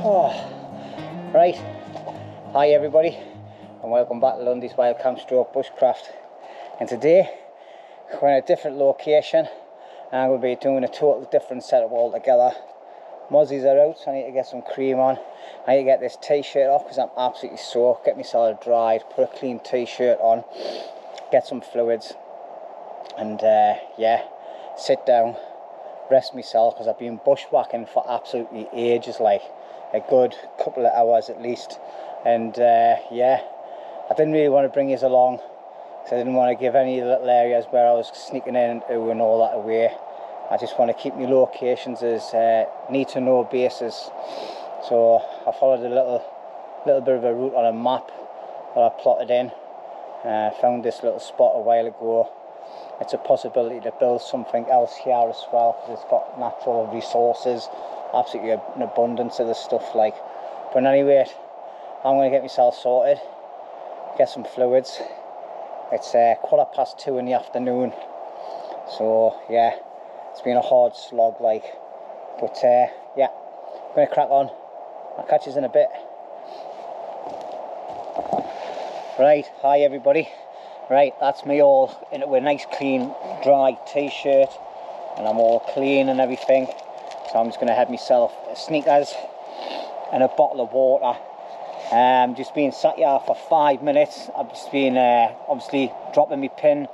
Oh, right. Hi everybody, and welcome back to LUNDY'S Wild Camp Stroke Bushcraft. And today we're in a different location, and we'll be doing a total different setup altogether. Mozzies are out, so I need to get some cream on. I need to get this t-shirt off because I'm absolutely soaked. Get myself dried, put a clean t-shirt on, get some fluids, and yeah, sit down, rest myself, because I've been bushwhacking for absolutely ages, like a good couple of hours at least. And yeah, I didn't really want to bring you along because I didn't want to give any little areas where I was sneaking in and all that away. I just want to keep my locations as need to know basis. So I followed a little bit of a route on a map that I plotted in. Found this little spot a while ago. It's a possibility to build something else here as well, because it's got natural resources, absolutely an abundance of the stuff, like. But anyway, I'm going to get myself sorted, get some fluids. It's 2:15 in the afternoon, so yeah, it's been a hard slog, like. But yeah, I'm going to crack on. I'll catch you in a bit. Right, hi everybody. Right, that's me all in it with a nice clean dry t-shirt, and I'm all clean and everything. So I'm just going to have myself sneakers and a bottle of water. Just been sat here for 5 minutes. I've just been obviously dropping my pin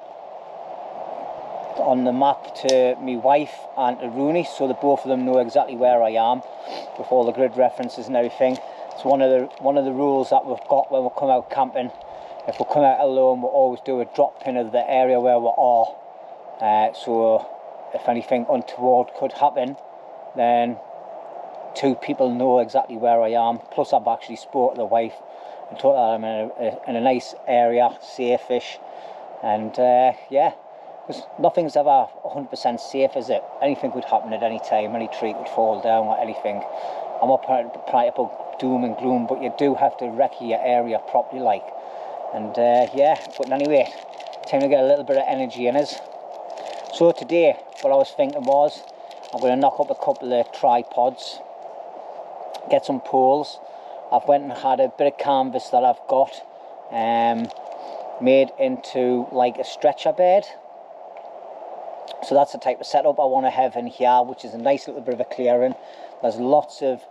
on the map to my wife and to Rooney, so that both of them know exactly where I am with all the grid references and everything. It's one of the rules that we've got when we come out camping. If we come out alone, we'll always do a drop pin of the area where we are. So if anything untoward could happen, then two people know exactly where I am. Plus I've actually spoke to the wife and told her I'm in a nice area, safe-ish. And yeah, because nothing's ever 100% safe, is it? Anything could happen at any time. Any tree could fall down or anything. I'm not trying to put doom and gloom, but you do have to recce your area properly, like. And yeah, but anyway, time to get a little bit of energy in us. So today, what I was thinking was, I'm going to knock up a couple of tripods, get some poles. I've went and had a bit of canvas that I've got made into like a stretcher bed. So that's the type of setup I want to have in here, which is a nice little bit of a clearing. There's lots of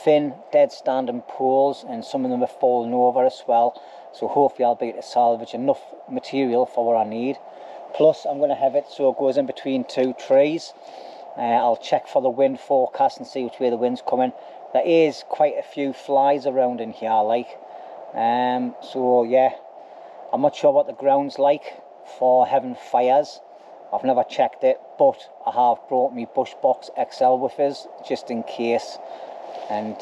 thin, dead standing poles, and some of them have fallen over as well. So hopefully I'll be able to salvage enough material for what I need. Plus I'm going to have it so it goes in between two trees. I'll check for the wind forecast and see which way the wind's coming. There is quite a few flies around in here, like. So yeah, I'm not sure what the ground's like for having fires. I've never checked it, but I have brought me Bushbox XL with us just in case. And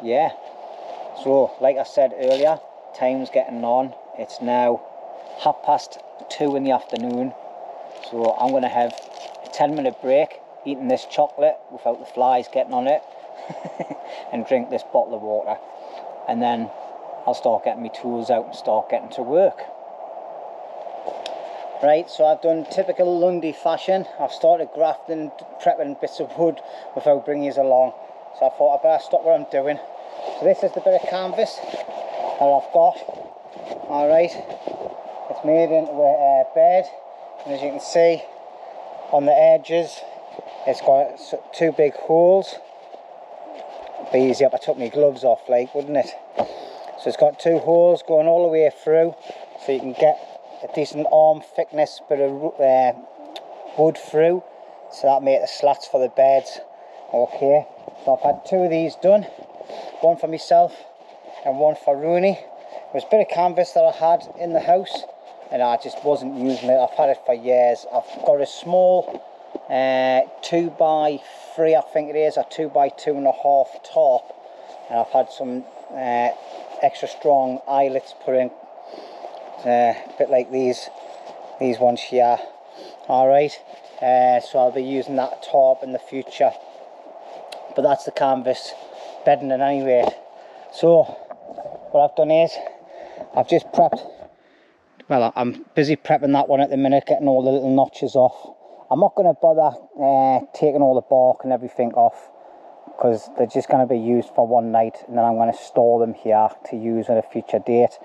yeah, so like I said earlier, time's getting on. It's now 2:30 in the afternoon, so I'm going to have a 10-minute break eating this chocolate without the flies getting on it and drink this bottle of water, and then I'll start getting my tools out and start getting to work. Right, so I've done typical Lundy fashion. I've started grafting, prepping bits of wood without bringing you along, so I thought I'd better stop what I'm doing. So this is the bit of canvas that I've got. Alright, it's made into a bed, and as you can see on the edges it's got two big holes. It'd be easy if I took my gloves off, like, wouldn't it? So it's got two holes going all the way through, so you can get a decent arm thickness bit of wood through, so that'll make the slats for the beds. Okay, so I've had two of these done, one for myself and one for Rooney. It was a bit of canvas that I had in the house and I just wasn't using it. I've had it for years. I've got a small 2x3, I think it is, or 2x2.5 top, and I've had some extra strong eyelets put in, a bit like these ones here. Alright, so I'll be using that top in the future, but that's the canvas bedding it anyway. So what I've done is I've just prepped, well, I'm busy prepping that one at the minute, getting all the little notches off. I'm not going to bother taking all the bark and everything off, because they're just going to be used for one night, and then I'm going to store them here to use at a future date.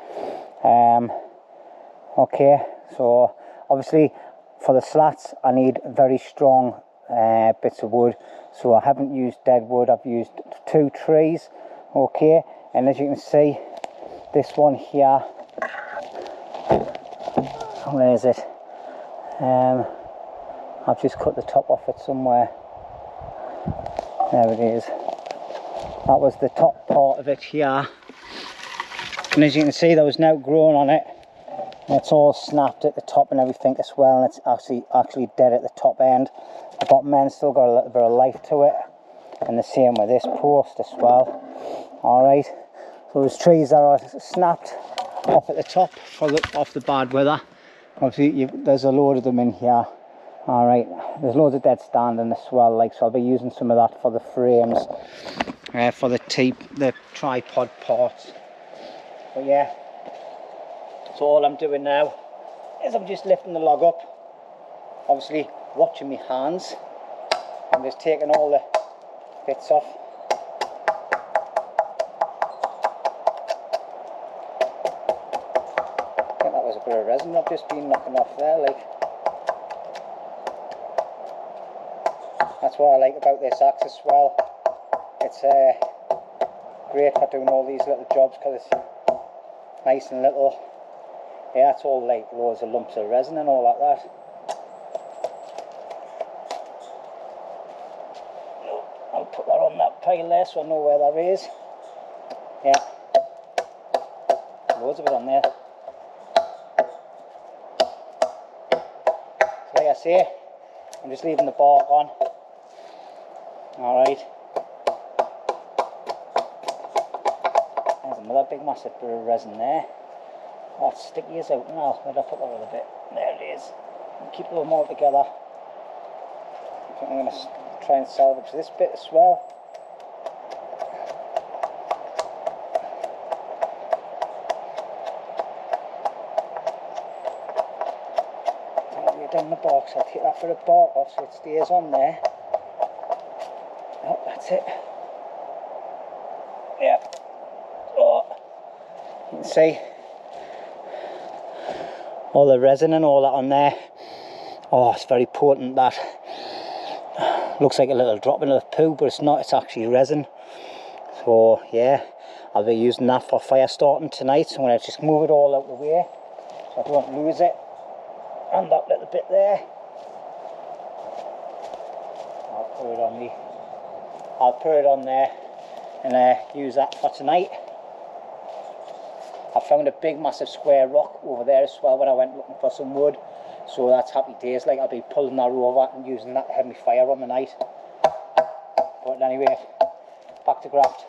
Okay, so obviously for the slats I need very strong bits of wood, so I haven't used dead wood, I've used 2 trees. Okay, and as you can see, this one here, where is it? I've just cut the top off it somewhere. There it is. That was the top part of it here, and as you can see there was no growing on it, and it's all snapped at the top and everything as well, and it's actually dead at the top end. The bottom end still got a little bit of life to it, and the same with this post as well. Alright, so there's trees that are snapped off at the top off the bad weather. Obviously there's a load of them in here. Alright, there's loads of dead standing as well, like, so I'll be using some of that for the frames, for the tripod parts. But yeah, so all I'm doing now is I'm just lifting the log up, obviously watching my hands. I'm just taking all the bits off. I think that was a bit of resin I've just been knocking off there, like. That's what I like about this axe as well. It's great for doing all these little jobs because it's nice and little. Yeah, it's all like loads of lumps of resin and all like that. I'll put that on that pile there so I know where that is. Yeah, loads of it on there. So like I say, I'm just leaving the bark on. Alright. There's another big massive bit of resin there. Oh, it's sticky as out now. Where'd I put that other bit? There it is. I'll keep them all together. I think I'm going to try and salvage this bit as well. Down the box, I'll take that bit of bark off so it stays on there. Oh, that's it. Yeah. Oh, you can see all the resin and all that on there. Oh, it's very potent, that. Looks like a little drop in of poo, but it's not, it's actually resin. So yeah, I'll be using that for fire starting tonight, so I'm going to just move it all out of the way so I don't lose it. And that little bit there, I'll put it on there and use that for tonight. I found a big massive square rock over there as well when I went looking for some wood, so that's happy days. Like, I'll be pulling that over and using that to have me fire on the night. But anyway, back to graft.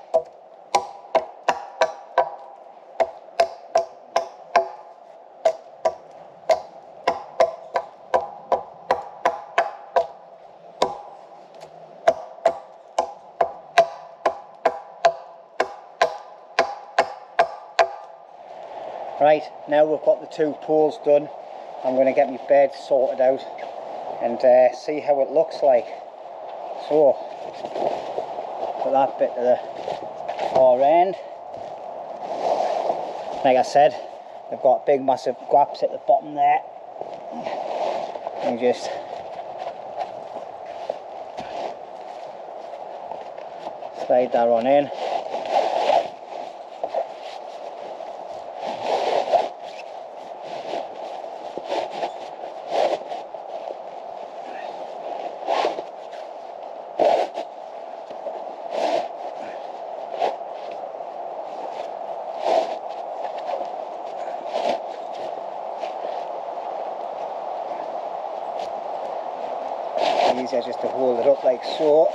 Right, now we've got the 2 poles done, I'm going to get my bed sorted out and see how it looks like. So, put that bit to the far end. Like I said, they've got big massive gaps at the bottom there. And just slide that on in. Easier just to hold it up like so.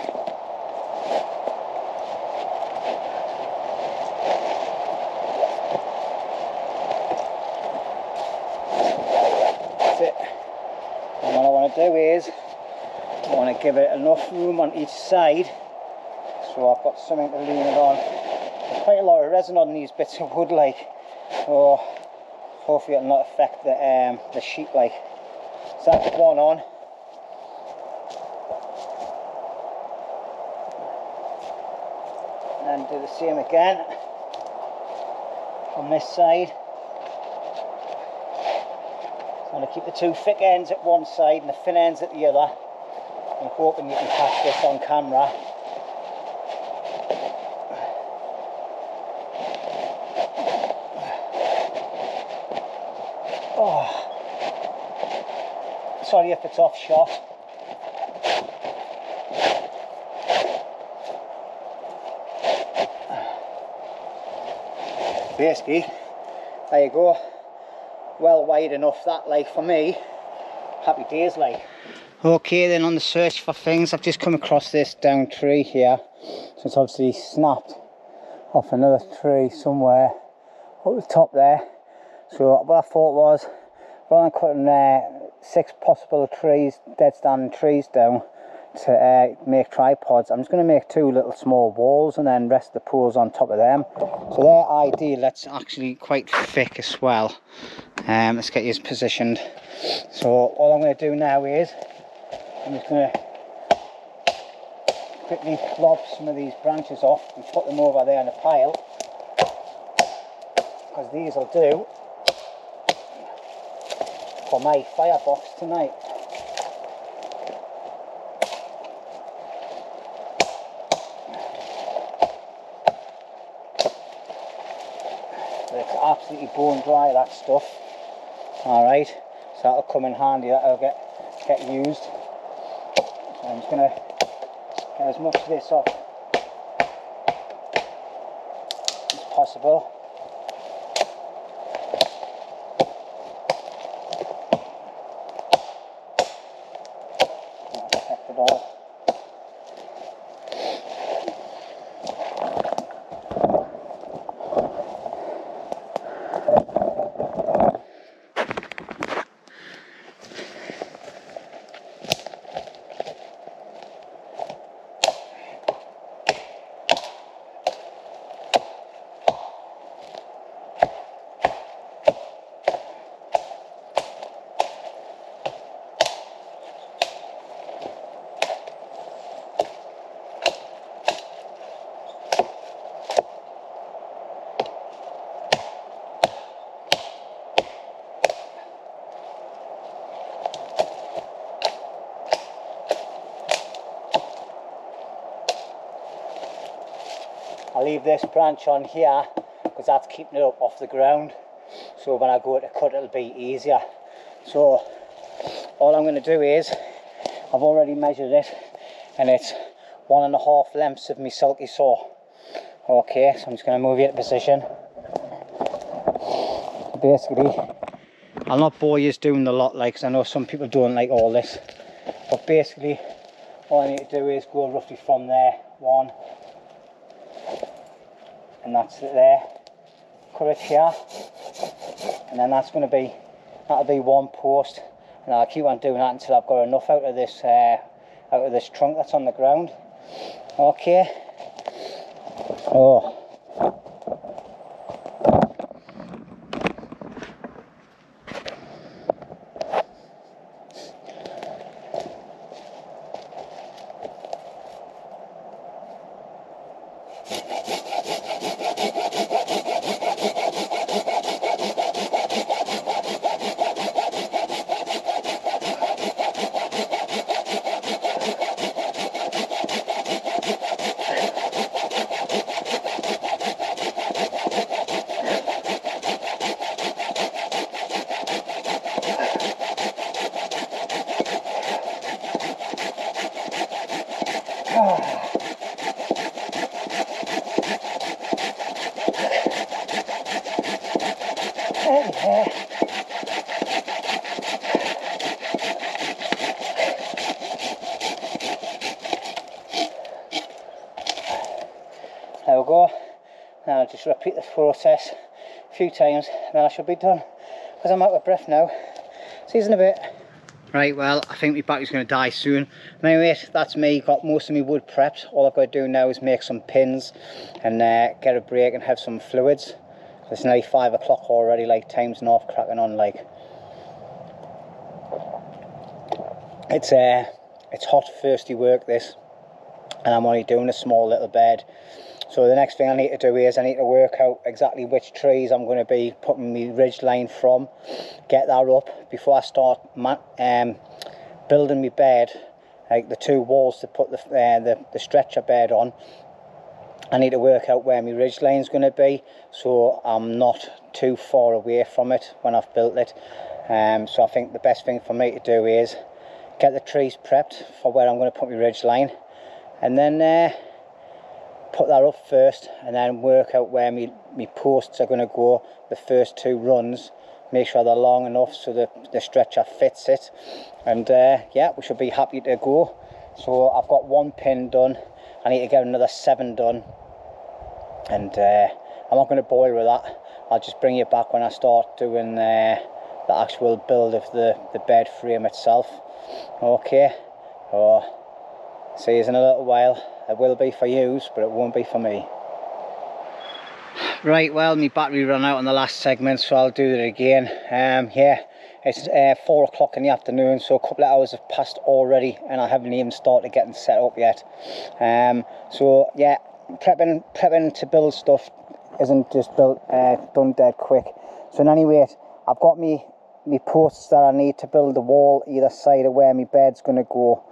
That's it. And what I want to do is I want to give it enough room on each side so I've got something to lean it on. There's quite a lot of resin on these bits of wood, like, so hopefully it'll not affect the sheet, like. So that's one on. and do the same again on this side. So I'm going to keep the two thick ends at one side and the thin ends at the other. I'm hoping you can catch this on camera. Oh, sorry if it's off shot. Basically, there you go, well wide enough that, like, for me, happy days, like. Okay, then on the search for things, I've just come across this down tree here. So it's obviously snapped off another tree somewhere up the top there. So what I thought was, rather than cutting 6 possible trees, dead standing trees down to make tripods, I'm just going to make 2 little small walls and then rest the poles on top of them. So they're ideal. That's actually quite thick as well. Let's get yours positioned. So all I'm going to do now is I'm just going to quickly lob some of these branches off and put them over there in a pile, because these will do for my firebox tonight. It's absolutely bone dry, that stuff. Alright, so that'll come in handy, that'll get used. So I'm just going to get as much of this off as possible. I'll protect it all. I'll leave this branch on here because that's keeping it up off the ground, so when I go to cut it'll be easier. So all I'm going to do is, I've already measured it and it's 1.5 lengths of my silky saw. Okay, so I'm just going to move you to position. Basically, I'll not bore you doing the lot, like, because I know some people don't like all this, but basically all I need to do is go roughly from there, 1, and that's it there, cut it here, and then that's going to be, that'll be 1 post, and I'll keep on doing that until I've got enough out of this trunk that's on the ground. Okay, so there we go. Now I'll just repeat this process a few times and then I should be done, because I'm out of breath now. See you in a bit. Right, well, I think my battery's going to die soon. Anyway, that's me, got most of my wood prepped. All I've got to do now is make some pins and get a break and have some fluids. It's nearly 5 o'clock already, like, time's not cracking on, like. It's hot, thirsty work, this. And I'm only doing a small little bed So the next thing I need to do is I need to work out exactly which trees I'm going to be putting my ridge line from, get that up before I start building my bed, like the 2 walls to put the stretcher bed on. I need to work out where my ridge line is going to be, so I'm not too far away from it when I've built it. So I think the best thing for me to do is get the trees prepped for where I'm going to put my ridge line, and then put that up first, and then work out where my posts are going to go the first 2 runs, make sure they're long enough so the stretcher fits it, and yeah, we should be happy to go. So I've got 1 pin done, I need to get another 7 done, and I'm not going to bore you with that. I'll just bring you back when I start doing the actual build of the bed frame itself. Okay, so see you in a little while. It will be for you, but it won't be for me. Right, well, my battery ran out on the last segment, so I'll do it again. Yeah, it's 4 o'clock in the afternoon, so a couple of hours have passed already, and I haven't even started getting set up yet. So yeah, prepping to build stuff isn't just done dead quick. So in any rate, I've got me posts that I need to build the wall either side of where my bed's going to go.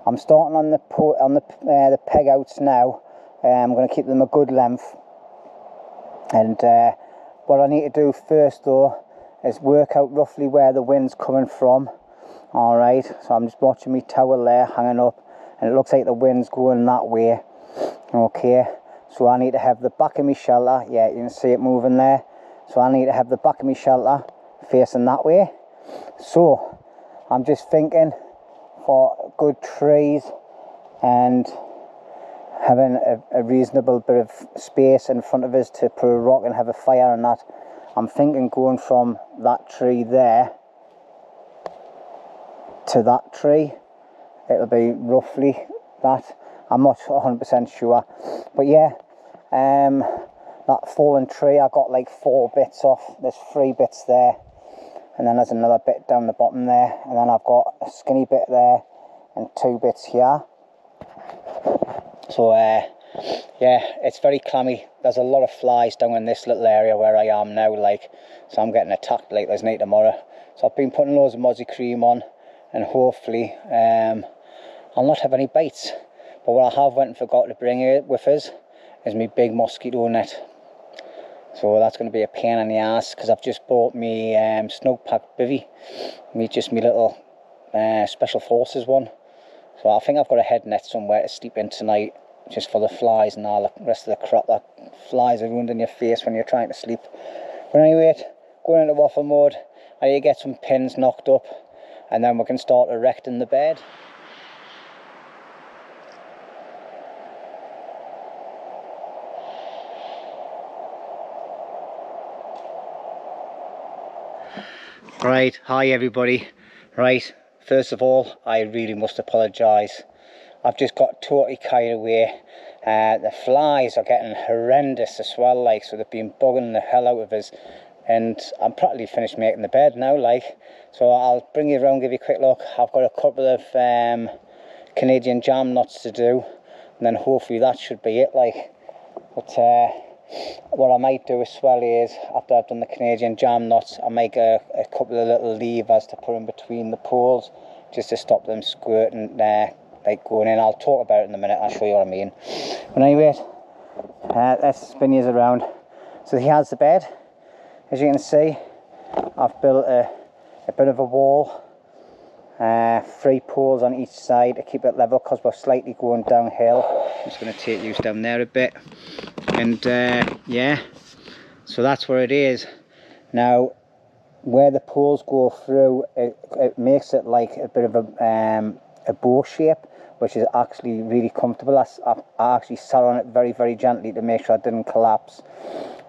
I'm starting on the peg outs now. I'm going to keep them a good length, and what I need to do first though is work out roughly where the wind's coming from. Alright, so I'm just watching my towel there hanging up, and it looks like the wind's going that way. Okay, so I need to have the back of my shelter, yeah, you can see it moving there, so I need to have the back of my shelter facing that way. So I'm just thinking, for good trees and having a reasonable bit of space in front of us to put a rock and have a fire and that, I'm thinking going from that tree there to that tree, it'll be roughly that. I'm not 100% sure, but yeah, that fallen tree, I got like 4 bits off. There's 3 bits there, and then there's another bit down the bottom there, and then I've got a skinny bit there and 2 bits here. So yeah, it's very clammy. There's a lot of flies down in this little area where I am now, like, so I'm getting attacked like there's no tomorrow. So I've been putting loads of mozzie cream on, and hopefully I'll not have any bites. But what I have went and forgot to bring it with us is my big mosquito net. So that's going to be a pain in the ass, because I've just bought me Snug Pack bivvy, just me little Special Forces one. So I think I've got a head net somewhere to sleep in tonight, just for the flies and all the rest of the crap that flies around in your face when you're trying to sleep. But anyway, going into waffle mode, I need to get some pins knocked up, and then we can start erecting the bed. Right, hi everybody. Right, first of all, I really must apologise. I've just got totally carried away. The flies are getting horrendous as well, like, so they've been bugging the hell out of us, and I'm practically finished making the bed now, like. So I'll bring you around, give you a quick look. I've got a couple of Canadian jam knots to do, and then hopefully that should be it, like. But what I might do as well is, after I've done the Canadian jam knots, I make a couple of little levers to put in between the poles, just to stop them squirting like going in. I'll talk about it in a minute, I'll show you what I mean. But anyway, let's spin you around. So here's the bed. As you can see, I've built a bit of a wall, 3 poles on each side to keep it level, because we're slightly going downhill. I'm just going to take you down there a bit, and yeah, so that's where it is. Now, where the poles go through, it makes it like a bit of a bow shape, which is actually really comfortable. I actually sat on it very, very gently to make sure it didn't collapse.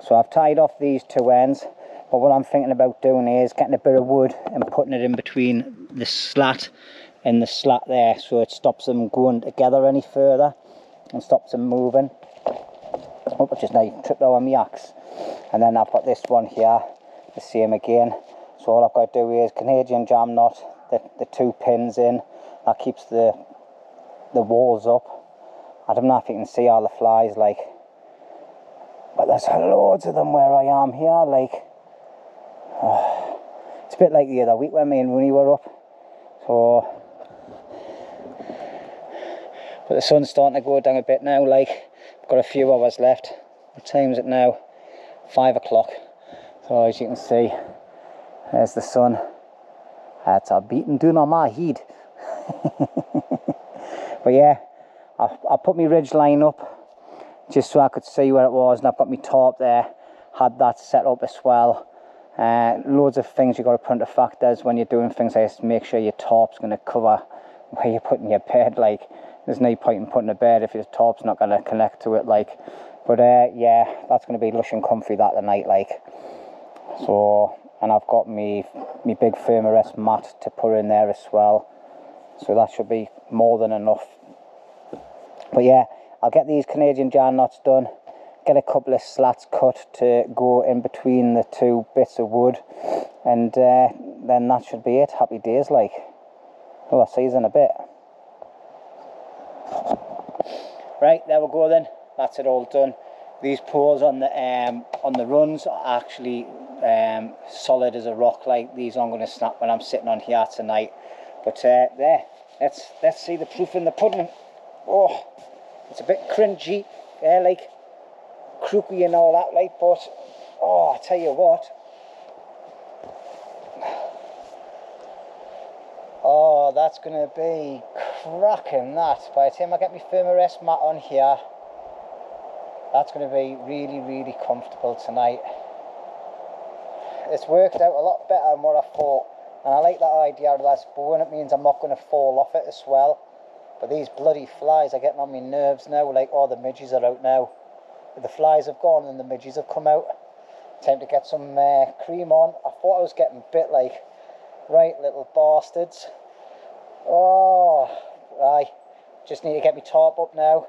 So I've tied off these 2 ends, but what I'm thinking about doing is getting a bit of wood and putting it in between the slat and the slat there, so it stops them going together any further and stops them moving. Oh, just now you tripped over my axe. And then I've got this one here, the same again. So all I've got to do is Canadian jam knot the 2 pins in. That keeps the walls up. I don't know if you can see all the flies, like, but there's loads of them where I am here, like, it's a bit like the other week when me and Rooney were up, so, but the sun's starting to go down a bit now, like, I've got a few hours left. What time is it now? 5 o'clock, so as you can see, there's the sun. It's a beating down on my head. But yeah, I put my ridge line up just so I could see where it was, and I've got my tarp there, had that set up as well. Loads of things you've got to put into factors when you're doing things like this. Make sure your tarp's going to cover where you're putting your bed, like, there's no point in putting a bed if your tarp's not going to connect to it, like. But yeah, that's going to be lush and comfy that tonight, like. So, and I've got me big Thermarest mat to put in there as well, so that should be more than enough. But yeah, I'll get these Canadian jar knots done, get a couple of slats cut to go in between the two bits of wood, and then that should be it. Happy days, like. Oh, I'll see you in a bit. Right, there we go then. That's it all done. These poles on the runs are actually solid as a rock, like. These aren't going to snap when I'm sitting on here tonight. But there, let's see the proof in the pudding. Oh, it's a bit cringy, yeah, like, crooky and all that, like, but oh, I tell you what, oh, that's going to be cracking, that. By the time I get my Thermarest mat on here, that's going to be really, really comfortable tonight. It's worked out a lot better than what I thought, and I like that idea of less bone. It means I'm not going to fall off it as well. But these bloody flies are getting on my nerves now, like, all the midges are out now. The flies have gone and the midges have come out. Time to get some cream on. I thought I was getting bit, like, right, little bastards. Oh, right. Just need to get my tarp up now,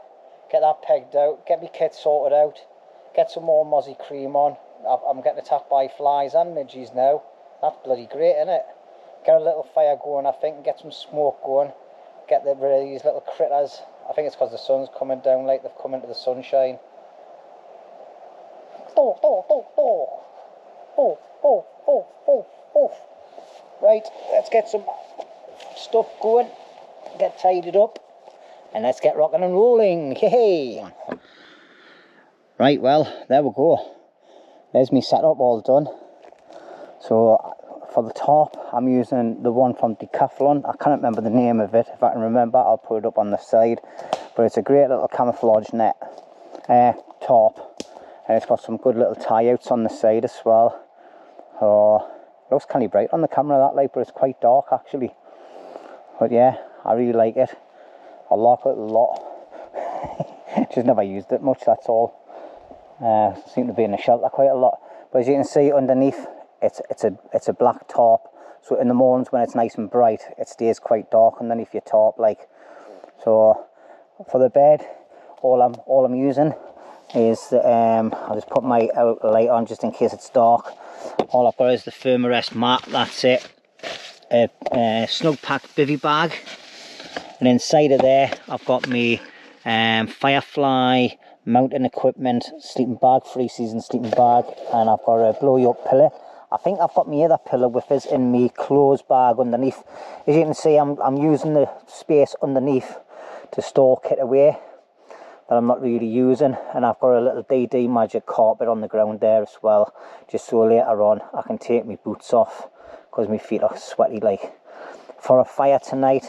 get that pegged out, get my kit sorted out, get some more mozzie cream on. I'm getting attacked by flies and midges now. That's bloody great, isn't it? Get a little fire going, I think, and get some smoke going. Get rid of these little critters. I think it's because the sun's coming down, like, they've come into the sunshine. Right, let's get some stuff going, get tidied up, and let's get rocking and rolling. Hey! Right, well, there we go. There's me setup all done. So for the top, I'm using the one from Decathlon. I can't remember the name of it. If I can remember, I'll put it up on the side. But it's a great little camouflage net top, and it's got some good little tie-outs on the side as well. Oh, it looks kind of bright on the camera, that light, but it's quite dark actually. But yeah, I really like it. I like it a lot. Just never used it much, that's all. Seem to be in the shelter quite a lot. But as you can see underneath, it's a black tarp, so in the mornings when it's nice and bright, it stays quite dark underneath your tarp, like. So for the bed, all I'm using is I'll just put my light on just in case it's dark. All I've got is the Thermarest mat, that's it. A snug pack bivvy bag, and inside of there I've got me Firefly mounting equipment sleeping bag, 3-season sleeping bag, and I've got a blow you up pillow. I think I've got my other pillow with us in my clothes bag underneath. As you can see, I'm using the space underneath to store kit away that I'm not really using, and I've got a little DD magic carpet on the ground there as well, just so later on I can take my boots off because my feet are sweaty, like. For a fire tonight,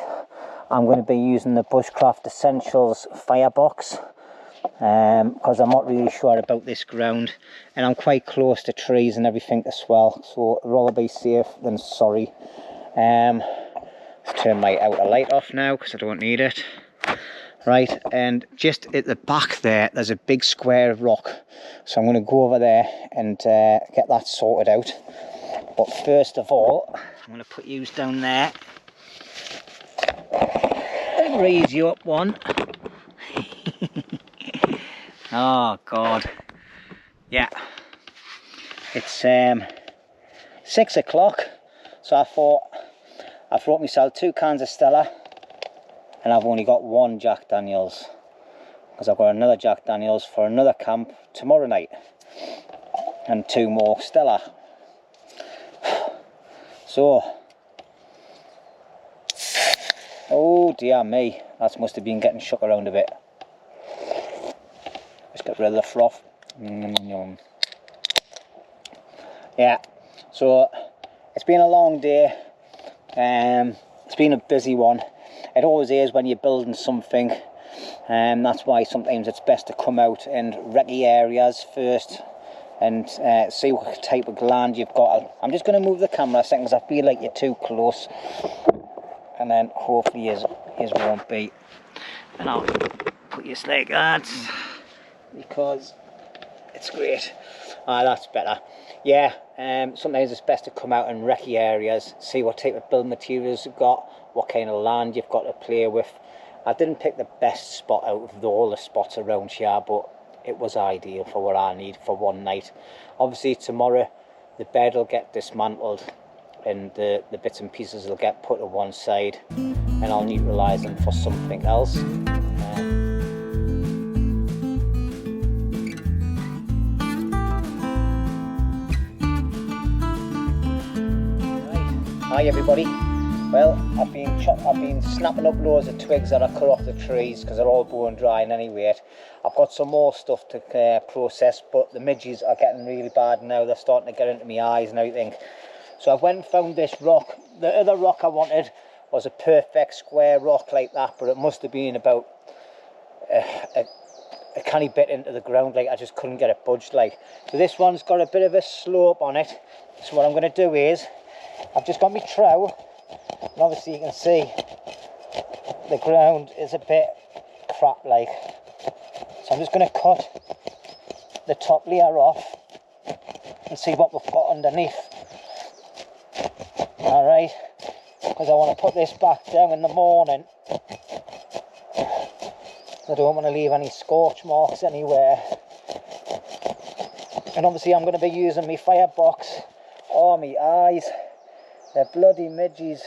I'm going to be using the BUSHCRAFT Essentials firebox, because I'm not really sure about this ground, and I'm quite close to trees and everything as well, so I'd rather be safe than sorry. Let's turn my outer light off now because I don't need it. Right, and just at the back there, there's a big square of rock, so I'm going to go over there and get that sorted out. But first of all, I'm going to put you down there and raise you up one. Oh God, yeah, it's 6 o'clock, so I thought I've brought myself 2 cans of Stella, and I've only got 1 Jack Daniels, because I've got another Jack Daniels for another camp tomorrow night, and 2 more Stella. So, oh dear me, that must have been getting shook around a bit. Let's get rid of the froth. Yeah, so it's been a long day. It's been a busy one. It always is when you're building something, and that's why sometimes it's best to come out and recce areas first and see what type of gland you've got. I'm just going to move the camera a second because I feel like you're too close, and then hopefully yours won't be. And I'll put you like that because it's great. That's better. Yeah, sometimes it's best to come out and recce areas, see what type of building materials you've got, what kind of land you've got to play with. I didn't pick the best spot out of all the spots around here, but it was ideal for what I need for one night. Obviously tomorrow the bed will get dismantled and the bits and pieces will get put to one side, and I'll utilise them for something else. Hi everybody. Well, I've been snapping up loads of twigs that I cut off the trees because they're all bone drying anyway. I've got some more stuff to process, but the midges are getting really bad now. They're starting to get into my eyes and everything. So I went and found this rock. The other rock I wanted was a perfect square rock like that, but it must have been about a canny bit into the ground. Like, I just couldn't get it budged. Like, so this one's got a bit of a slope on it. So what I'm going to do is, I've just got my trowel, and obviously you can see the ground is a bit crap like. So I'm just going to cut the top layer off and see what we've got underneath. Alright, because I want to put this back down in the morning. I don't want to leave any scorch marks anywhere. And obviously I'm going to be using my firebox. Oh, my eyes. They're bloody midges.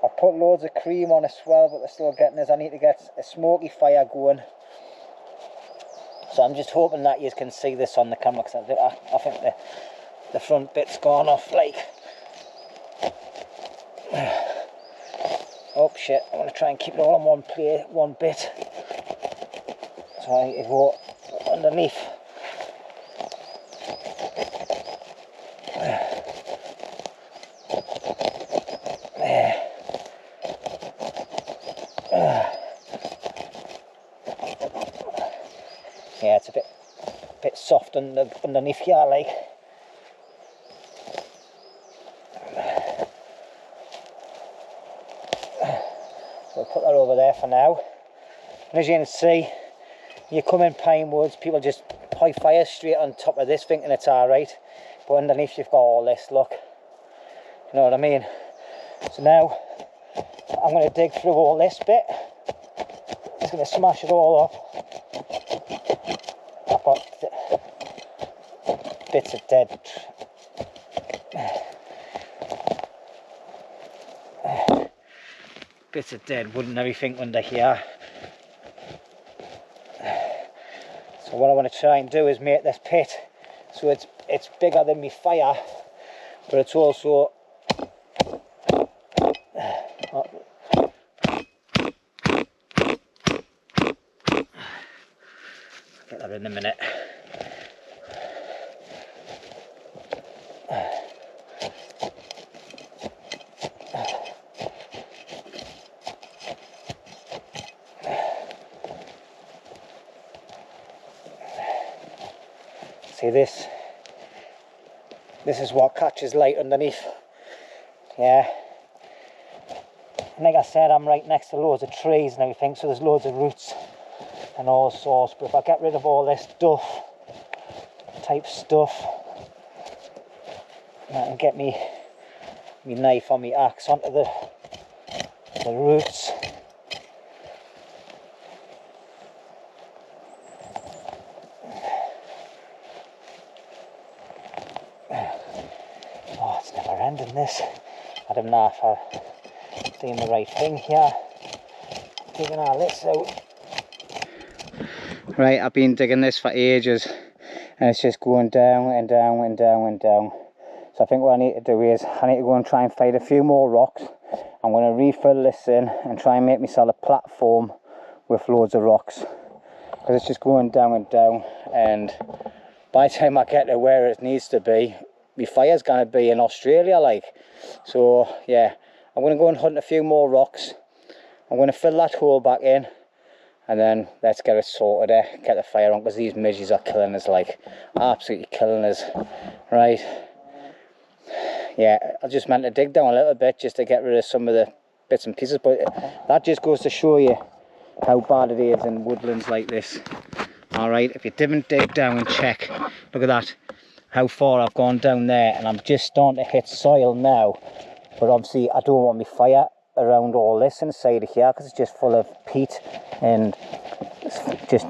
I put loads of cream on as well, but they're still getting us. I need to get a smoky fire going. So I'm just hoping that you can see this on the camera, because I think the front bit's gone off like. Oh shit, I want to try and keep it all on one bit. So it won't underneath. Yeah, it's a bit soft underneath here, like. So I'll put that over there for now. And as you can see, you come in pine woods, people just high fire straight on top of this thinking it's alright, but underneath you've got all this, look. You know what I mean? So now I'm going to dig through all this bit. Just going to smash it all up. I've got bits of dead wood and everything under here. So what I want to try and do is make this pit so it's bigger than my fire, but it's also get that in a minute. See this? This is what catches light underneath. Yeah. And like I said, I'm right next to loads of trees and everything, so there's loads of roots and all sorts. But if I get rid of all this type stuff, I can get me knife or my axe onto the roots. Oh, it's never ending this. I don't know if I'm doing the right thing here. Digging all this out. Right, I've been digging this for ages and it's just going down and down and down and down. So I think what I need to do is I need to go and try and find a few more rocks. I'm going to refill this in and try and make myself a platform with loads of rocks, because it's just going down and down, and by the time I get to where it needs to be, my fire's going to be in Australia like. So yeah, I'm going to go and hunt a few more rocks. I'm going to fill that hole back in, and then let's get it sorted, get the fire on, because these midges are killing us, like absolutely killing us. Right, yeah, I just meant to dig down a little bit just to get rid of some of the bits and pieces, but that just goes to show you how bad it is in woodlands like this. Alright, if you didn't dig down and check, look at that, how far I've gone down there, and I'm just starting to hit soil now. But obviously I don't want my fire around all this inside of here, because it's just full of peat and just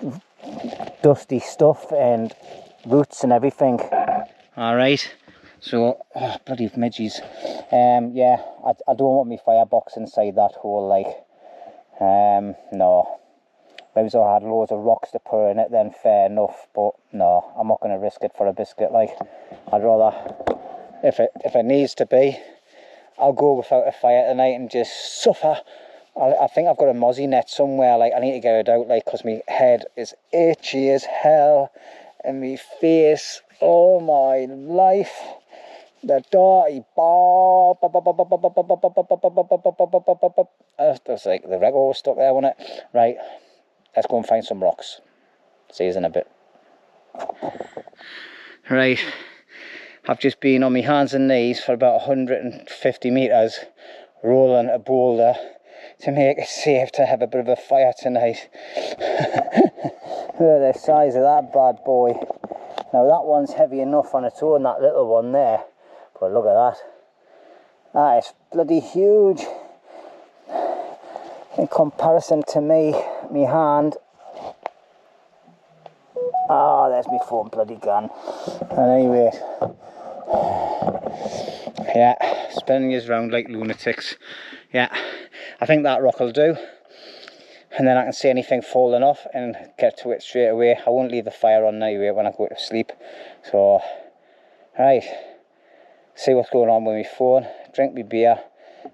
dusty stuff and roots and everything. Alright, so bloody midges. Yeah, I don't want my firebox inside that hole, like. No. Maybe so I had loads of rocks to put in it, then fair enough, but no, I'm not going to risk it for a biscuit. Like, I'd rather, if it needs to be, I'll go without a fire tonight and just suffer. I think I've got a mozzie net somewhere, like I need to get it out, like, because my head is itchy as hell, and my face, oh my life, the dirty that's like the record was stuck there, wasn't it? Right, let's go and find some rocks. See you in a bit. Right, I've just been on my hands and knees for about 150 metres rolling a boulder to make it safe to have a bit of a fire tonight. Look at the size of that bad boy. Now that one's heavy enough on its own, that little one there, but look at that. That is bloody huge in comparison to me hand. Ah, there's my phone bloody gun. And anyway, yeah, spinning us round like lunatics. Yeah, I think that rock will do, and then I can see anything falling off and get to it straight away. I won't leave the fire on anyway when I go to sleep. So, right, see what's going on with my phone, drink my beer,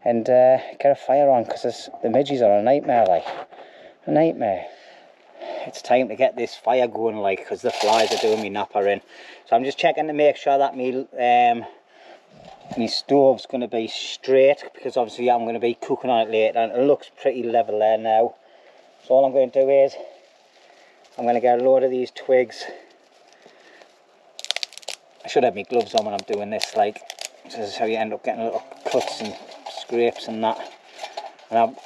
and get a fire on, because the midges are a nightmare, like, a nightmare. It's time to get this fire going, like, because the flies are doing me napper in. So I'm just checking to make sure that my stove's going to be straight, because obviously I'm going to be cooking on it later, and it looks pretty level there now. So all I'm going to do is I'm going to get a load of these twigs. I should have my gloves on when I'm doing this, like, this is how you end up getting little cuts and scrapes and that. And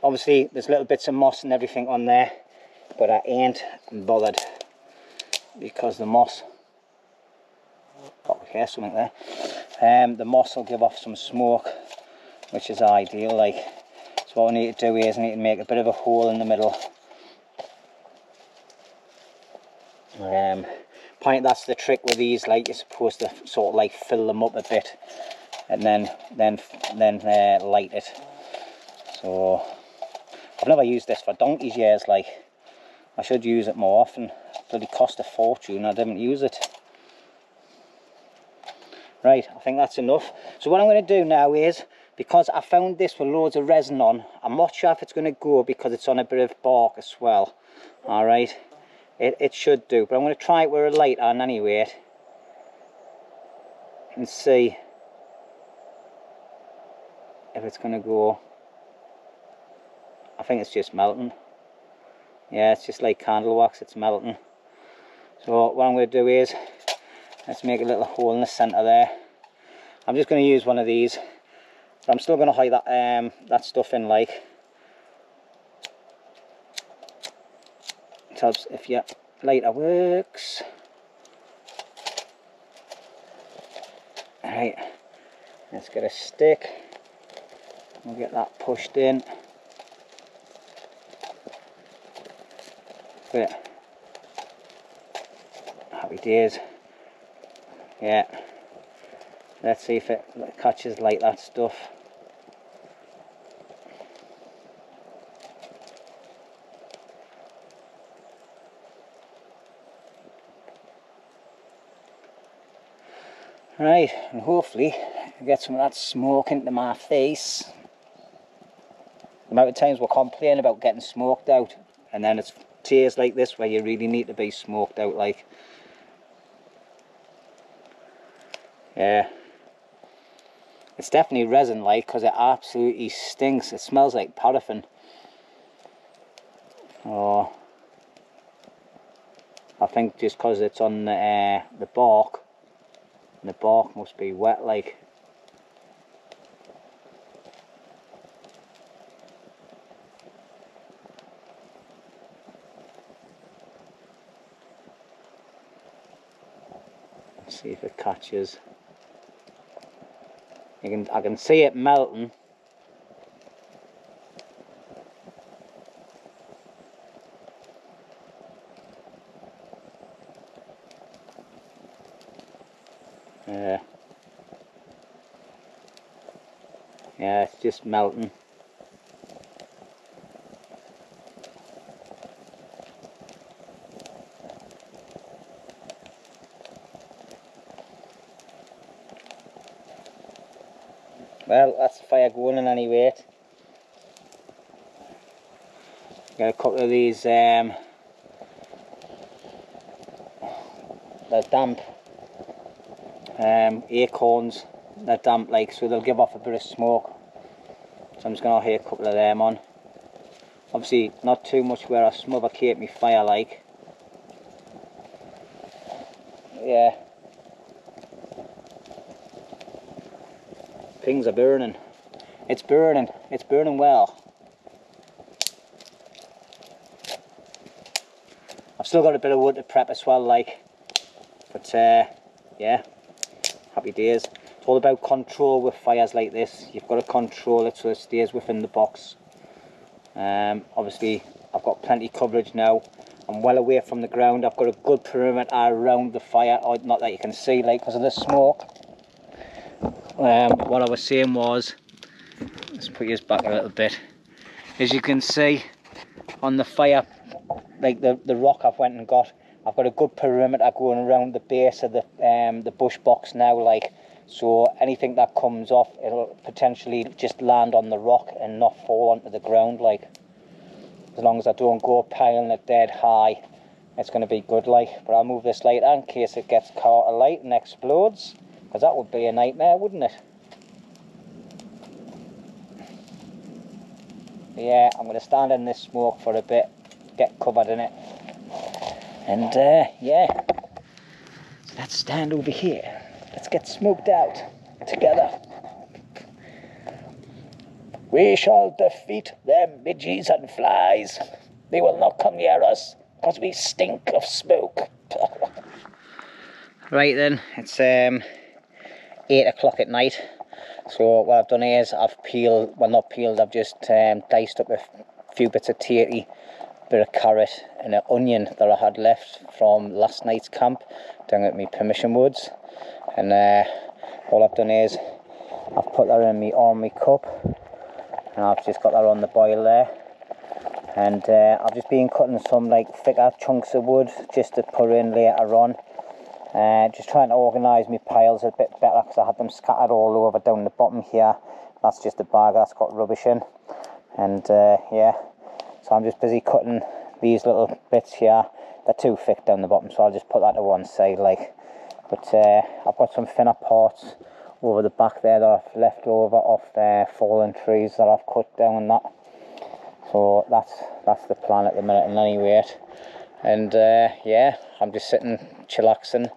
obviously there's little bits of moss and everything on there, but I ain't bothered, because the moss, okay, something there, the moss will give off some smoke, which is ideal, like. So what I need to do is I need to make a bit of a hole in the middle. That's the trick with these, like, you're supposed to sort of like fill them up a bit and then light it. So I've never used this for donkey's years, like. I should use it more often. It bloody cost a fortune, I didn't use it. Right, I think that's enough. So what I'm going to do now is, because I found this with loads of resin on, I'm not sure if it's going to go because it's on a bit of bark as well. Alright, it should do, but I'm going to try it with a light on anyway and see if it's going to go. I think it's just melting. Yeah, it's just like candle wax, it's melting. So what I'm going to do is, let's make a little hole in the centre there. I'm just going to use one of these, but I'm still going to hide that stuff in, like. It helps if your lighter works. Alright, let's get a stick. We'll get that pushed in. But happy days. Yeah, let's see if it catches like that stuff. Right, and hopefully I get some of that smoke into my face. The amount of times we're complaining about getting smoked out, and then it's tears like this where you really need to be smoked out, like. Yeah. It's definitely resin like, because it absolutely stinks. It smells like paraffin. Oh, I think just because it's on the bark, and the bark must be wet like. Let's see if it catches. I can see it melting. Yeah, it's just melting. Well, that's the fire going in any rate. Got a couple of these, they're damp acorns. They're damp like, so they'll give off a bit of smoke. So I'm just going to hit a couple of them on. Obviously not too much where I smothercate my fire like. Yeah. Things are burning. It's burning. It's burning well. I've still got a bit of wood to prep as well, like. But yeah, happy days. It's all about control with fires like this. You've got to control it so it stays within the box. Obviously, I've got plenty coverage now. I'm well away from the ground. I've got a good perimeter around the fire. Not that you can see, like, because of the smoke. What I was saying was, let's put yours back a little bit. As you can see on the fire, like the rock I've went and got, I've got a good perimeter going around the base of the bush box now, like, so anything that comes off, it'll potentially just land on the rock and not fall onto the ground, like. As long as I don't go piling it dead high, it's going to be good, like. But I'll move this lighter in case it gets caught alight and explodes, because that would be a nightmare, wouldn't it? Yeah, I'm going to stand in this smoke for a bit, get covered in it. And yeah, so let's stand over here. Let's get smoked out together. We shall defeat them midges and flies. They will not come near us, because we stink of smoke. Right then, it's 8 o'clock at night. So what I've done here is I've peeled, well not peeled, I've just diced up a few bits of tatey, bit of carrot and an onion that I had left from last night's camp down at my permission woods. And all I've done is I've put that in my army cup, and I've just got that on the boil there. And I've just been cutting some like thicker chunks of wood just to put in later on. Just trying to organise my piles a bit better, because I had them scattered all over down the bottom here. That's just a bag that's got rubbish in. And yeah, so I'm just busy cutting these little bits here. They're too thick down the bottom, so I'll just put that to one side, like. But I've got some thinner parts over the back there that I've left over off fallen trees that I've cut down and that. So that's the plan at the minute, in any rate. And yeah, I'm just sitting chillaxing,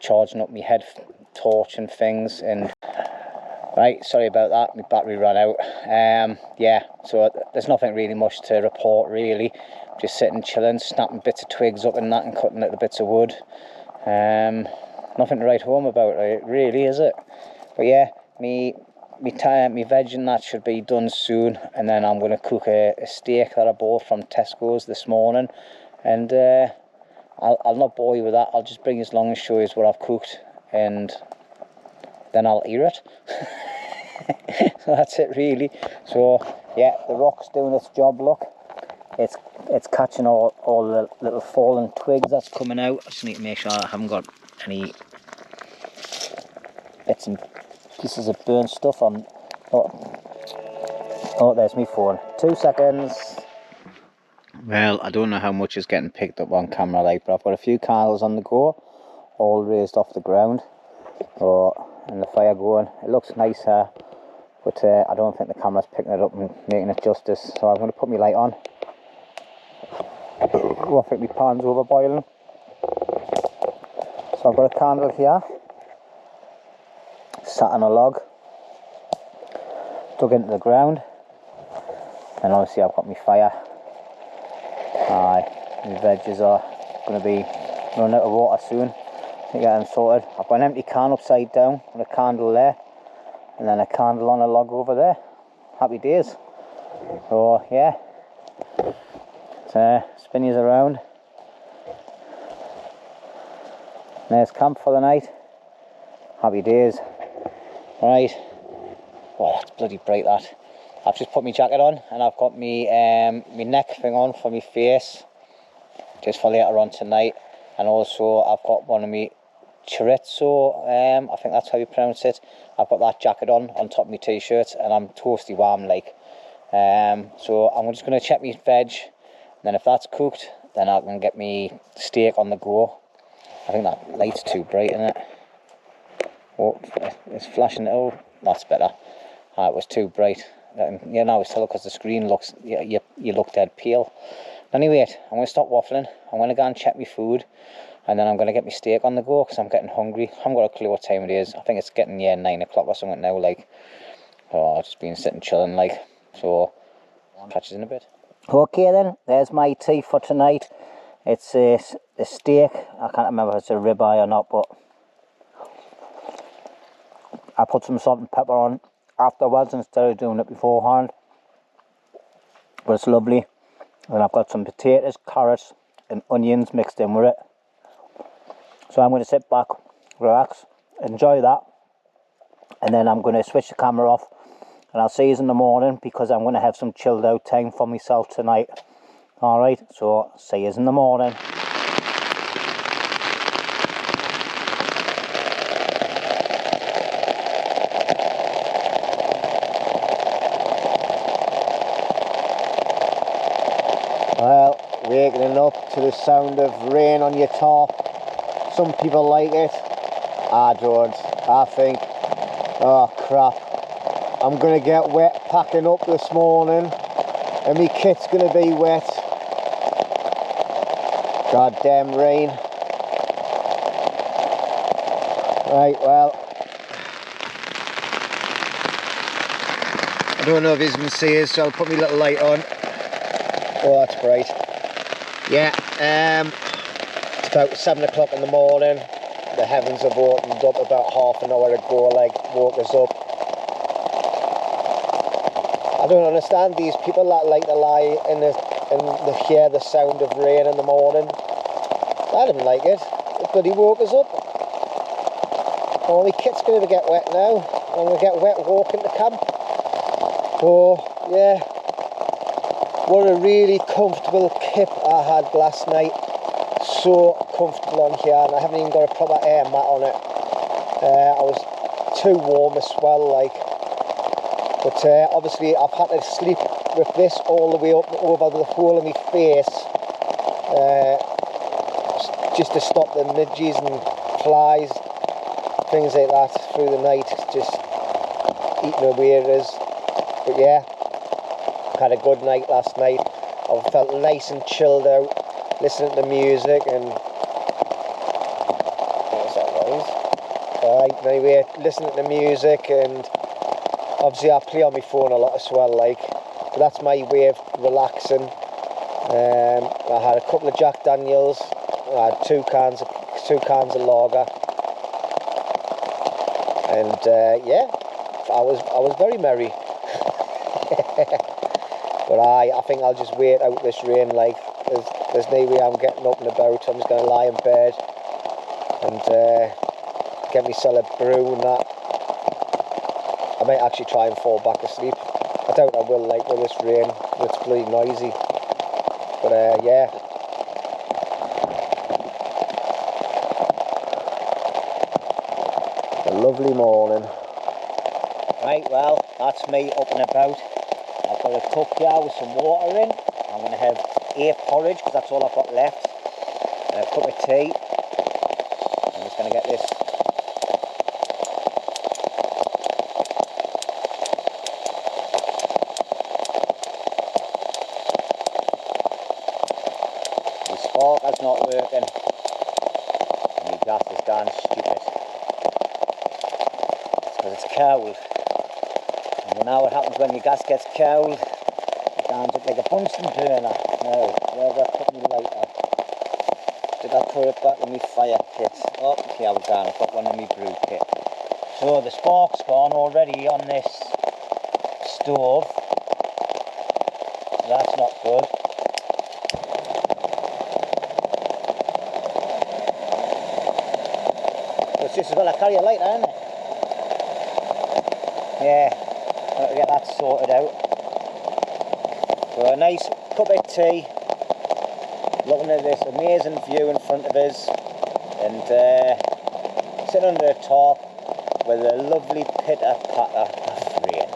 charging up my head torch and things. And right, sorry about that, my battery ran out. Yeah, so there's nothing really much to report, really. Just sitting chilling, snapping bits of twigs up and that, and cutting little bits of wood. Nothing to write home about, really, is it? But yeah, me veg and that should be done soon, and then I'm going to cook a steak that I bought from Tesco's this morning. And I'll not bore you with that. I'll just bring you along and show you what I've cooked, and then I'll eat it. So that's it, really. So yeah, the rock's doing its job. Look, it's catching all the little fallen twigs that's coming out. I just need to make sure I haven't got any bits and pieces of burnt stuff on. Oh, there's my phone. 2 seconds. Well, I don't know how much is getting picked up on camera, like, but I've got a few candles on the go, all raised off the ground, and the fire going. It looks nice here, but I don't think the camera's picking it up and making it justice, so I'm going to put my light on. Oh, I think my pan's over boiling. So I've got a candle here, sat on a log, dug into the ground, and obviously I've got my fire. Aye, my veggies are going to be running out of water soon to get them sorted. I've got an empty can upside down with a candle there, and then a candle on a log over there. Happy days. So yeah, spin yous around. There's camp for the night. Happy days. Right. Oh, that's bloody bright, that. I've just put my jacket on, and I've got my my neck thing on for my face, just for later on tonight. And also I've got one of my chorizo, I think that's how you pronounce it. I've got that jacket on top of my t-shirt, and I'm toasty warm like. So I'm just going to check my veg, and then if that's cooked, then I can get me steak on the go. I think that light's too bright, isn't it? Oh, it's flashing. Oh, that's better. It was too bright. Yeah, now it's still because the screen looks, you look dead pale. Anyway, I'm going to stop waffling. I'm going to go and check my food, and then I'm going to get my steak on the go because I'm getting hungry. I haven't got a clue what time it is. I think it's getting 9 o'clock or something now. Like, oh, I've just been sitting chilling. Like, so catch us in a bit. Okay then, there's my tea for tonight. It's a steak. I can't remember if it's a ribeye or not, but I put some salt and pepper on afterwards instead of doing it beforehand. But it's lovely. And I've got some potatoes, carrots and onions mixed in with it. So I'm going to sit back, relax, enjoy that. And then I'm going to switch the camera off. And I'll see you in the morning because I'm going to have some chilled out time for myself tonight. Alright, so see you in the morning. Well, waking up to the sound of rain on your top. Some people like it. I don't. I think, oh crap, I'm going to get wet packing up this morning, and my kit's going to be wet. Goddamn rain. Right, well, I don't know if you can see it, so I'll put my little light on. Oh, that's bright. Yeah, it's about 7 o'clock in the morning. The heavens have opened up about half an hour ago, like, woke us up. I don't understand these people that like to lie and they hear the sound of rain in the morning. I didn't like it. It bloody woke us up. Oh, my kit's going to get wet now. I'm going to get wet walking to camp. Oh, yeah. What a really comfortable kip I had last night. So comfortable on here, and I haven't even got a proper air mat on it. I was too warm as well, like. But obviously I've had to sleep with this all the way up over the whole of my face, just to stop the midges and flies, things like that through the night, just eating away it is. But yeah, had a good night last night. I felt nice and chilled out, listening to music and what was that noise? Alright, anyway, listening to music, and obviously I play on my phone a lot as well, like, but that's my way of relaxing. I had a couple of Jack Daniels, I had two cans of lager, and yeah, I was very merry. But I think I'll just wait out this rain, like, there's no way I'm getting up and about. I'm just going to lie in bed and get myself a brew and that. I might actually try and fall back asleep. I doubt I will, like, with this rain. It's bloody noisy. But yeah. A lovely morning. Right, well, that's me up and about. I've got a cup here with some water in. I'm going to have 8 porridge because that's all I've got left. And a cup of tea. I'm just going to get this. The sparker's not working. And my gas is darn stupid. It's because it's cold. And you know what happens when your gas gets cold? It turns up like a Bunsen burner. Now, where did I put my lighter? Did I put it back in my fire kit? Oh, here we go, I've got one in my brew kit. So the spark's gone already on this stove. That's not good. It's just as well I carry a lighter, isn't it? Yeah, got to get that sorted out. So a nice cup of tea, looking at this amazing view in front of us, and sitting under the top with a lovely pitter-patter of rain.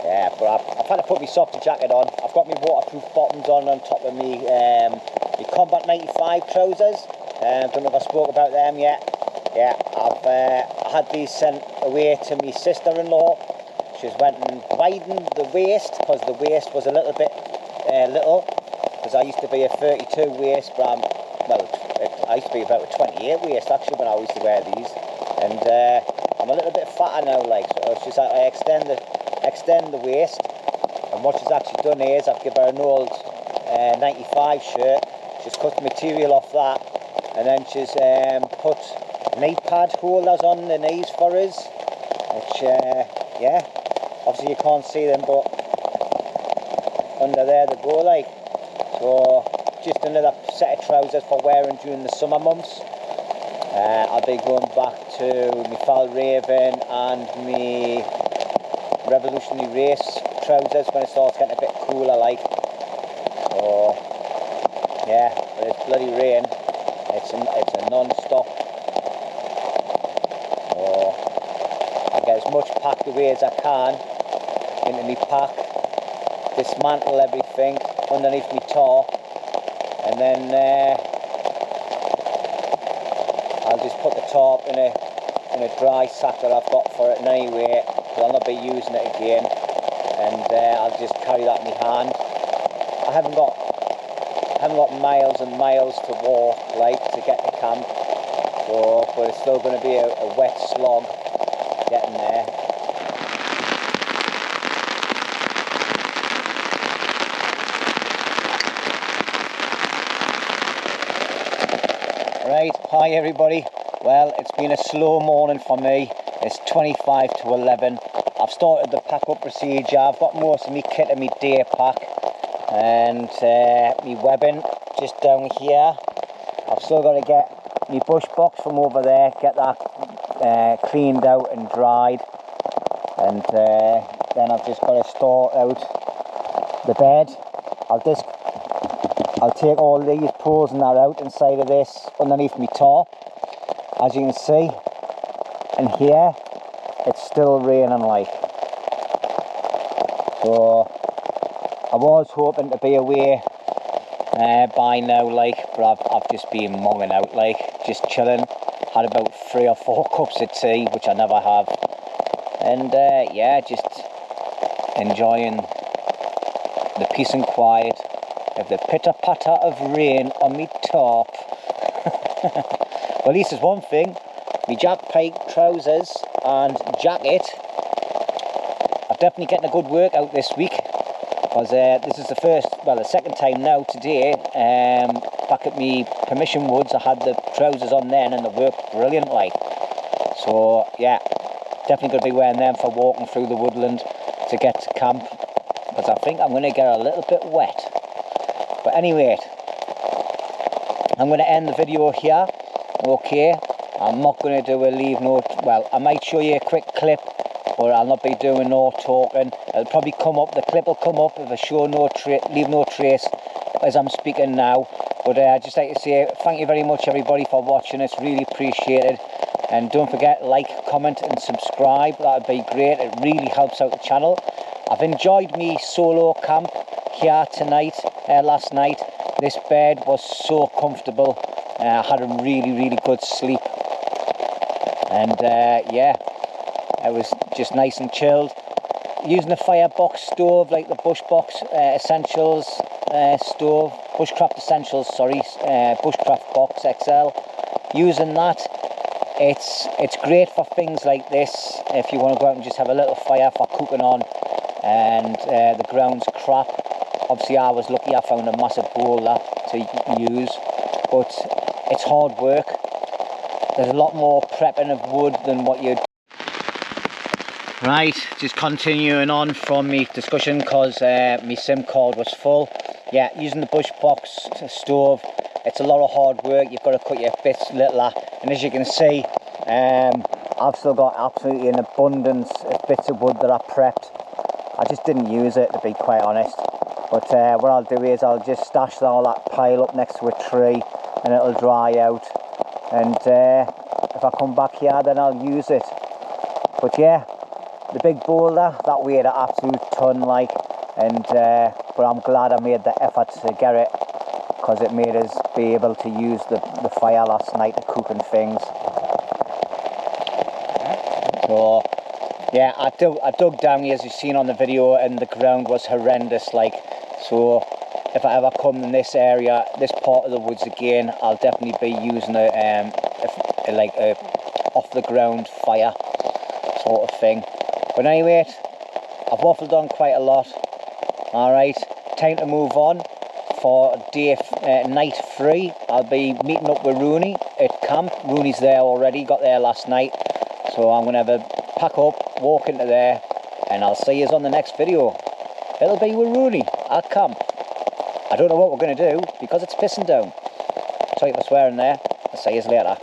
Yeah, but I've had to put my softer jacket on. I've got my waterproof bottoms on top of me my Combat 95 trousers. Don't know if I spoke about them yet. Yeah, I've had these sent away to my sister-in-law. She's went and widened the waist because the waist was a little bit little. Because I used to be a 32 waist, but I used to be about a 28 waist actually when I used to wear these. And I'm a little bit fatter now, like, so she's like, I extend the waist. And what she's actually done is I've given her an old 95 shirt. She's cut the material off that, and then she's put knee pad holders on the knees for us, which yeah, obviously you can't see them, but under there they go, like. So just another set of trousers for wearing during the summer months. I'll be going back to my Foul Raven and my Revolutionary Race trousers when it starts getting a bit cooler, like. So yeah, but it's bloody rain. It's a non-stop. So I'll get as much packed away as I can into my pack, dismantle everything underneath my top, and then I'll just put the top in a dry sack that I've got for it anyway, because I'll not be using it again, and I'll just carry that in my hand. I haven't got miles and miles to walk, like, to get to camp, so, but it's still going to be a wet slog getting there. Right, hi everybody. Well, it's been a slow morning for me. It's 25 to 11. I've started the pack up procedure. I've got most of my kit in my day pack, and my webbing just down here. I've still got to get my bush box from over there, get that cleaned out and dried, and then I've just got to start out the bed. I'll take all these poles and that out inside of this underneath my top, as you can see, and here it's still raining, like. So I was hoping to be away by now, like, but I've just been monging out, like, just chilling. Had about 3 or 4 cups of tea, which I never have, and yeah, just enjoying the peace and quiet of the pitter-patter of rain on me top. Well, at least there's one thing, my Jack Pike trousers and jacket, I'm definitely getting a good workout this week, because this is the second time now today. Back at me Permission Woods, I had the trousers on then and they worked brilliant, like. So yeah, definitely going to be wearing them for walking through the woodland to get to camp, because I think I'm going to get a little bit wet. But anyway, I'm going to end the video here. Okay, I'm not going to do a leave note. Well, I might show you a quick clip, but I'll not be doing no talking. It'll probably come up, the clip will come up if I show leave no trace as I'm speaking now. But I'd just like to say thank you very much everybody for watching. It's really appreciated. And don't forget, like, comment and subscribe. That would be great. It really helps out the channel. I've enjoyed me solo camp here tonight, last night. This bed was so comfortable. I had a really good sleep. And yeah, it was just nice and chilled. Using the firebox stove, like the Essentials stove, Bushcraft Essentials, sorry, Bushcraft Box XL. Using that, it's great for things like this. If you want to go out and just have a little fire for cooking on, and the ground's crap. Obviously, I was lucky; I found a massive boulder to use, but it's hard work. There's a lot more prepping of wood than what you'd. Right, just continuing on from my discussion because my SIM card was full. Yeah, using the bush box stove, it's a lot of hard work. You've got to cut your bits littler, and as you can see, I've still got absolutely an abundance of bits of wood that I prepped. I just didn't use it, to be quite honest. But what I'll do is I'll just stash all that pile up next to a tree, and it'll dry out. And if I come back here, then I'll use it. But yeah, the big boulder, that weighed an absolute ton, like, and but I'm glad I made the effort to get it, because it made us be able to use the fire last night to cook and things. So yeah, I dug down here, as you've seen on the video, and the ground was horrendous, like. So if I ever come in this area, this part of the woods again, I'll definitely be using a off the ground fire sort of thing. But anyway, I've waffled on quite a lot. Alright, time to move on for night 3. I'll be meeting up with Rooney at camp. Rooney's there already, got there last night. So I'm going to have a pack up, walk into there, and I'll see you on the next video. It'll be with Rooney at camp. I don't know what we're going to do because it's pissing down. Sorry for swearing there. I'll see you later.